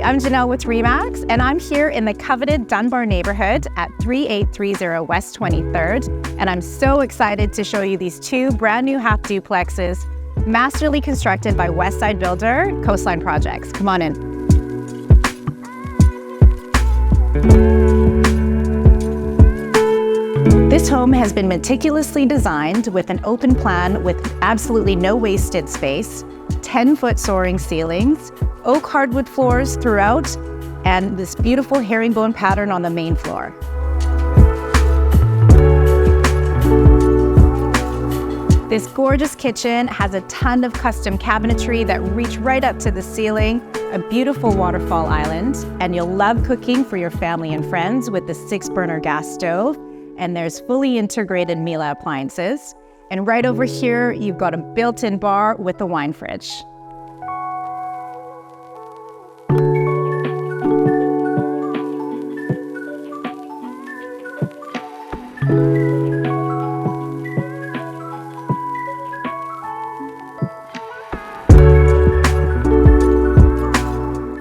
I'm Janelle with Remax, and I'm here in the coveted Dunbar neighborhood at 3830 West 23rd, and I'm so excited to show you these two brand new half duplexes, masterly constructed by Westside builder Coastline Projects. Come on in. This home has been meticulously designed with an open plan with absolutely no wasted space, 10-foot soaring ceilings, oak hardwood floors throughout, and this beautiful herringbone pattern on the main floor. This gorgeous kitchen has a ton of custom cabinetry that reach right up to the ceiling, a beautiful waterfall island, and you'll love cooking for your family and friends with the 6-burner gas stove, and there's fully integrated Miele appliances. And right over here, you've got a built-in bar with a wine fridge.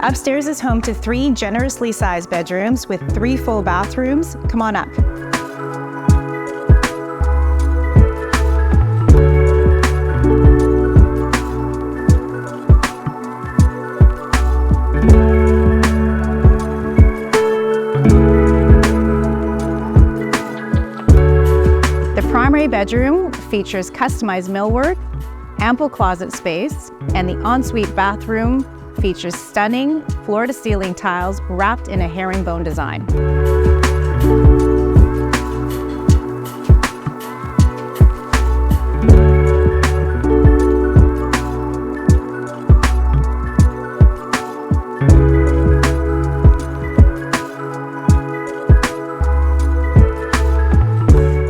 Upstairs is home to 3 generously sized bedrooms with 3 full bathrooms. Come on up. The primary bedroom features customized millwork, ample closet space, and the ensuite bathroom features stunning floor-to-ceiling tiles wrapped in a herringbone design.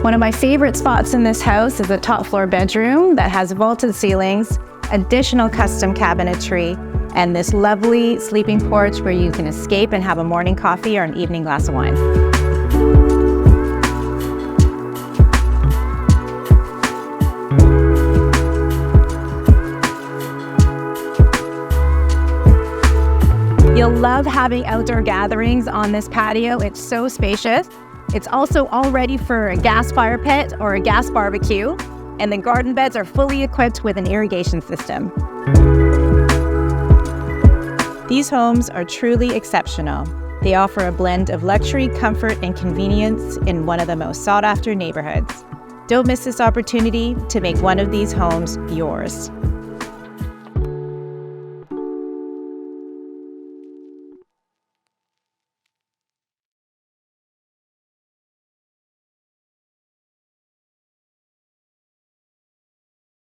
One of my favorite spots in this house is the top floor bedroom that has vaulted ceilings, additional custom cabinetry, and this lovely sleeping porch where you can escape and have a morning coffee or an evening glass of wine. You'll love having outdoor gatherings on this patio. It's so spacious. It's also all ready for a gas fire pit or a gas barbecue, and the garden beds are fully equipped with an irrigation system. These homes are truly exceptional. They offer a blend of luxury, comfort, and convenience in one of the most sought-after neighborhoods. Don't miss this opportunity to make one of these homes yours.